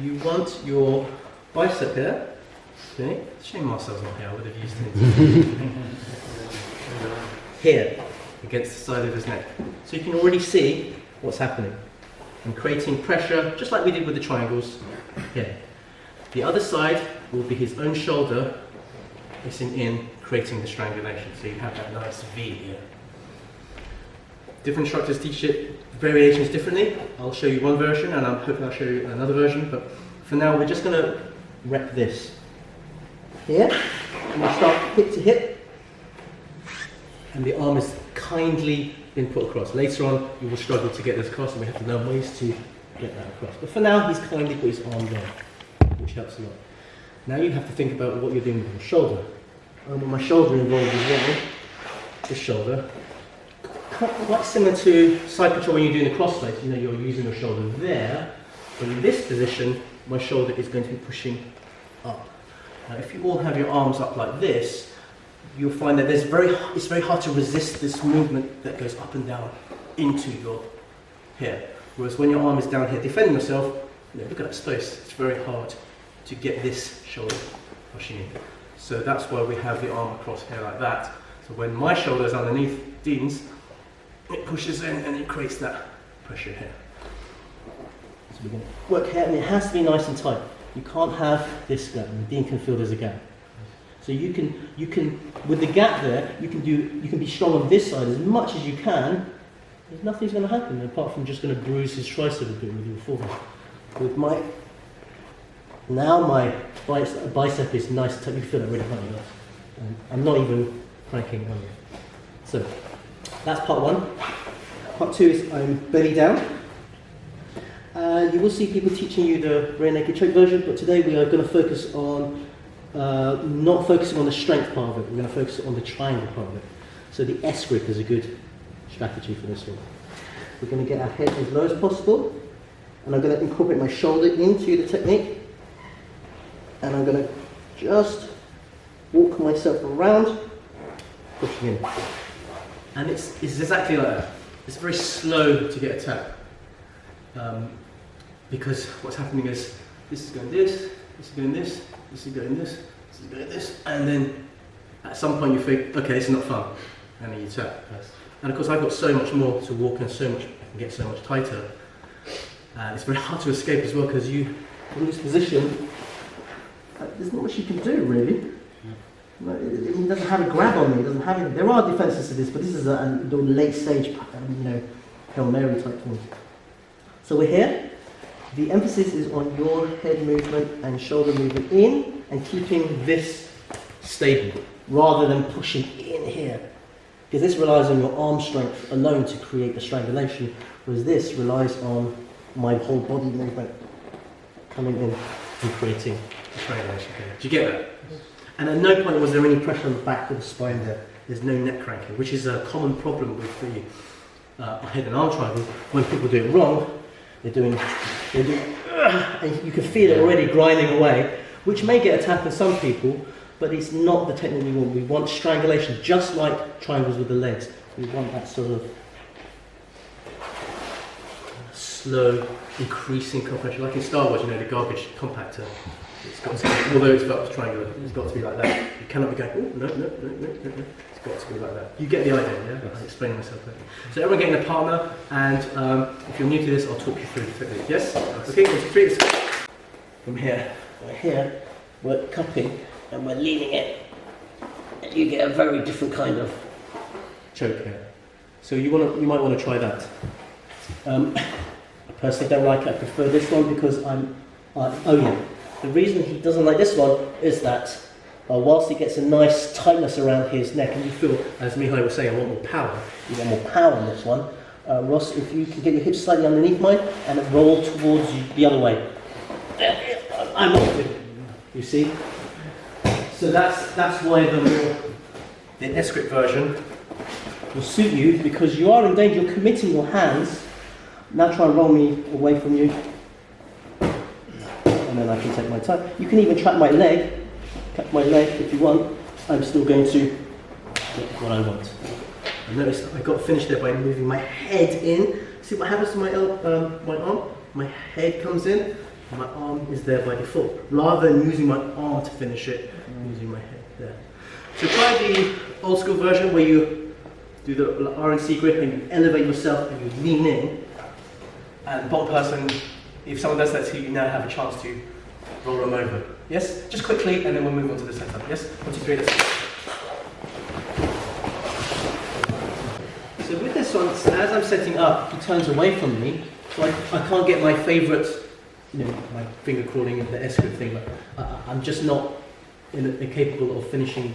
you want your bicep here. Okay. Shame Marcel's not here, I would have used him. Here, against the side of his neck. So you can already see what's happening. I'm creating pressure, just like we did with the triangles, here. The other side will be his own shoulder, pressing in, creating the strangulation. So you have that nice V here. Different instructors teach it, variations differently. I'll show you one version, and I'm hoping I'll show you another version, but for now we're just going to rep this. Here, and we'll start hip to hip, and the arm is kindly been put across. Later on, you will struggle to get this across, and we have to learn ways to get that across. But for now, he's kindly put his arm there, which helps a lot. Now you have to think about what you're doing with your shoulder. With my shoulder involved as well, this shoulder, quite similar to side control when you're doing the cross legs. You know, you're using your shoulder there, but in this position, my shoulder is going to be pushing up. Now, if you all have your arms up like this, you'll find that it's very hard to resist this movement that goes up and down into your here. Whereas when your arm is down here defending yourself, you know, look at that space. It's very hard to get this shoulder pushing in. So that's why we have the arm across here like that. So when my shoulder is underneath Dean's, it pushes in and it creates that pressure here. So we're going to work here, and it has to be nice and tight. You can't have this gap, and Dean can feel there's a gap. So you can, with the gap there, you can be strong on this side as much as you can. There's nothing's going to happen apart from just going to bruise his tricep a bit with your forearm. With my bicep is nice and tight. You feel that really hard. I'm not even cranking on you. So that's part one. Part two is I'm belly down. You will see people teaching you the rear naked choke version, but today we are going to focus on not focusing on the strength part of it. We're going to focus on the triangle part of it. So the S grip is a good strategy for this one. We're going to get our head as low as possible, and I'm going to incorporate my shoulder into the technique, and I'm going to just walk myself around, pushing in. And it's exactly like that. It's very slow to get a tap. Because what's happening is this is going this is going this, this is going this, this is going this, and then at some point you think, okay, this is not fun, and then you tap. And of course I've got so much more to walk, and so much I can get so much tighter. It's very hard to escape as well, because you in this position, there's not much you can do really. It doesn't have a grab on me. It doesn't have any, there are defences to this, but this is a late stage, Hail Mary type thing. So we're here. The emphasis is on your head movement and shoulder movement in, and keeping this stable rather than pushing in here. Because this relies on your arm strength alone to create the strangulation, whereas this relies on my whole body movement coming in and creating the strangulation. Do you get that? And at no point was there any pressure on the back of the spine there. There's no neck cranking, which is a common problem with the head and arm triangle. When people do it wrong, they're doing, and you can feel it already grinding away, which may get a tap in some people, but it's not the technique we want. We want strangulation, just like triangles with the legs. We want that sort of slow, increasing compression, like in Star Wars, the garbage compactor. It's got to be, although it's got to triangular, it's got to be like that. You cannot be going, oh, no. It's got to be like that. You get the idea, yeah? I'm explaining myself later. So everyone getting a partner, and if you're new to this, I'll talk you through the technique. Yes? Okay, 1, 2, 3. From here, we're cupping, and we're leaning it. And you get a very different kind of choke here. So you might want to try that. I personally don't like it. I prefer this one because the reason he doesn't like this one is that whilst he gets a nice tightness around his neck, and you feel, as Mihai was saying, I want more power. You want more power on this one. Ross, if you can get your hips slightly underneath mine and roll towards you the other way. I'm off it. You see? So that's why the S-grip version will suit you, because you are in danger. You're committing your hands. Now try and roll me away from you. And then I can take my time. You can even trap my leg if you want. I'm still going to get what I want. And notice I got finished there by moving my head in. See what happens to my arm? My head comes in, My arm is there by default. Rather than using my arm to finish it, I'm using my head there. So try the old school version where you do the RNC grip and you elevate yourself and you lean in. And bottom person, if someone does that to you, you now have a chance to roll them over. Yes? Just quickly, and then we'll move on to the setup. Yes? 1, 2, 3, let's go. So with this one, as I'm setting up, he turns away from me, so I can't get my favourite, my finger crawling into the S grip thing, but I'm just not capable of finishing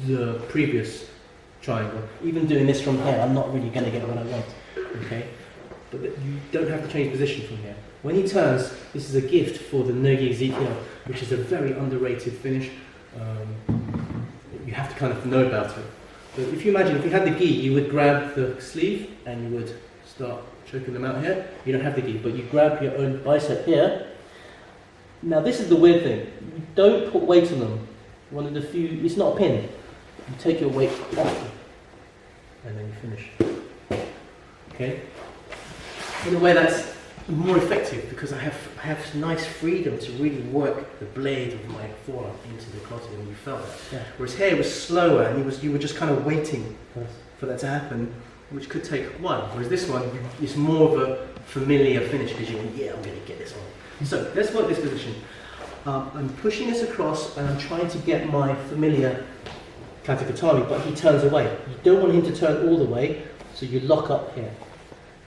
the previous triangle. Even doing this from here, I'm not really going to get what I want. Okay? But you don't have to change position from here. When he turns, this is a gift for the nogi ezekiel, which is a very underrated finish. You have to kind of know about it. But if you imagine, if you had the gi, you would grab the sleeve and you would start choking them out here. You don't have the gi, but you grab your own bicep here. Now this is the weird thing. You don't put weight on them. One of the few, it's not a pin. You take your weight off and then you finish. Okay? In a way that's more effective because I have nice freedom to really work the blade of my forearm into the kata, and you felt that. Yeah. Whereas here it was slower and you were just kind of waiting for that to happen, which could take a while. Whereas this one, it's more of a familiar finish because you're, yeah, I'm going to get this one. So let's work this position. I'm pushing this across and I'm trying to get my familiar kata gatame, but he turns away. You don't want him to turn all the way, so you lock up here.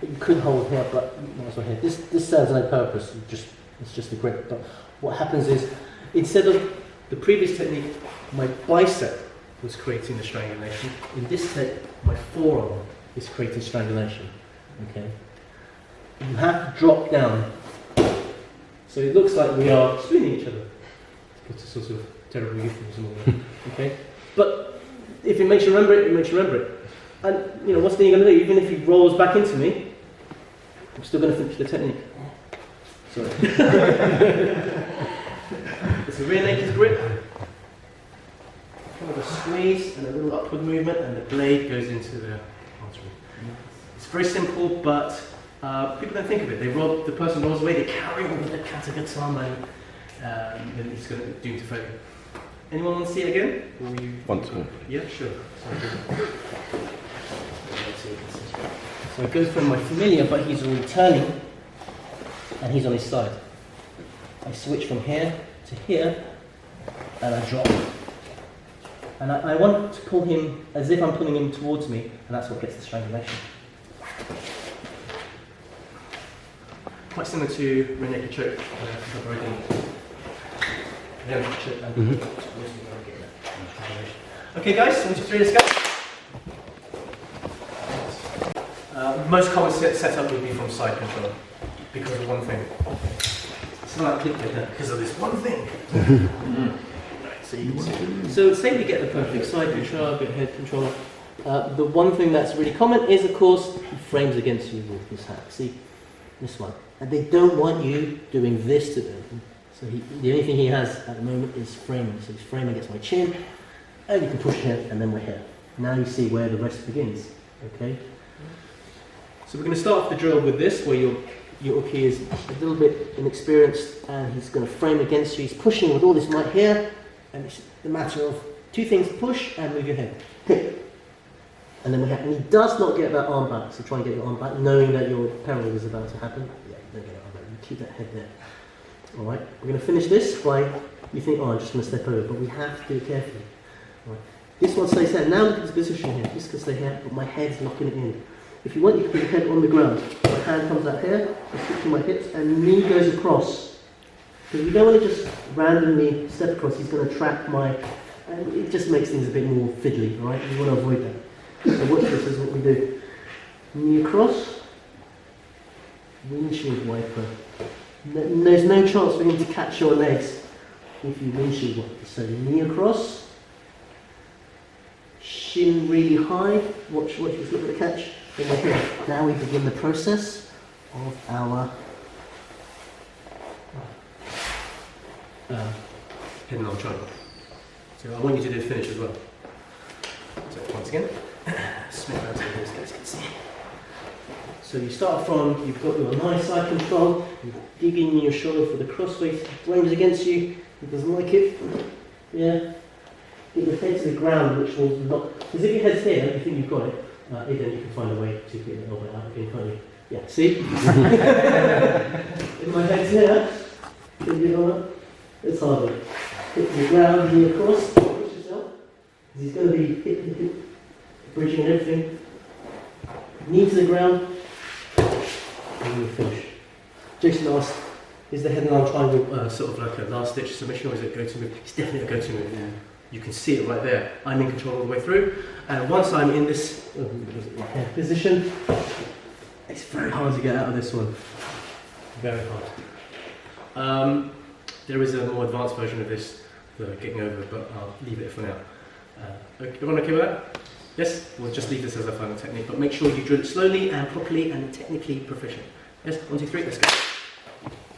You could hold here, but you might as well here. This serves no purpose. It's just a grip. But what happens is, instead of the previous technique, my bicep was creating the strangulation. In this technique, my forearm is creating strangulation. Okay. You have to drop down, so it looks like we are spinning each other. It's a sort of terrible euphemism. Okay. But if it makes you remember it, it makes you remember it. And what's the thing you're going to do? Even if he rolls back into me, I'm still going to finish the technique. Sorry. It's a rear naked grip. Kind of a squeeze and a little upward movement, and the blade goes into the artery. It's very simple, but people don't think of it. The person rolls away, they carry on with the kata gatame, and it's going to do to failure. Anyone want to see it again? Or you want to? Yeah, sure. So it goes from my familiar, but he's already turning, and he's on his side. I switch from here to here, and I drop. And I want to pull him as if I'm pulling him towards me, and that's what gets the strangulation. Quite similar to rear naked choke. Okay guys, 1, 2, 3, let's go. Most common setup would be from side control, because of one thing. It's not like click there, because of this one thing. Right, so say we get the perfect side control, get head control. The one thing that's really common is, of course, he frames against you with his hat. See, this one. And they don't want you doing this to them. So the only thing he has at the moment is framing. So he's framing against my chin, and you can push here, and then we're here. Now you see where the rest begins. Okay. So we're going to start off the drill with this, where your uki is a little bit inexperienced, and he's going to frame against you. He's pushing with all this might here, and it's the matter of two things: push and move your head. Hit. And then and he does not get that arm back. So try and get your arm back, knowing that your peril is about to happen. Yeah, don't get your arm back. You keep that head there. All right. We're going to finish this by you think, oh, I'm just going to step over, but we have to do it carefully. All right. This one stays here. Now look at this position here. This can stay here, but my head's locking it in. If you want, you can put your head on the ground. My hand comes out here, I stick to my hips, and knee goes across. Because we don't want to just randomly step across. He's going to trap my, and it just makes things a bit more fiddly, right? We want to avoid that. So watch this, is what we do. Knee across, windshield wiper. There's no chance for him to catch your legs if you windshield wiper. So knee across, shin really high. Watch this, look at the catch. Then we're here. Now we begin the process of our hidden arm triangle. So I want you to do the finish as well. So once again, spin around so those guys can see. So you start from, you've got your nice side control, you dig in your shoulder for the crossface, blames against you, he doesn't like it. Yeah. Get your head to the ground, which will not, because if your head's here, you think you've got it, then you can find a way to get the elbow out again, can't you? Yeah, see? If my head's here, it's harder. Hit the ground, knee across, push yourself. He's going to be hit, bridging and everything. Knee to the ground, and you finish. Jason asked, is the head and arm triangle sort of like a last ditch submission or is it a go-to move? It's definitely a go-to move. Yeah. You can see it right there. I'm in control all the way through. And once I'm in this position, it's very hard to get out of this one. Very hard. There is a more advanced version of this, the getting over, but I'll leave it for now. Everyone okay with that? Yes? We'll just leave this as a final technique, but make sure you drill it slowly and properly and technically proficient. Yes? 1, 2, 3, let's go.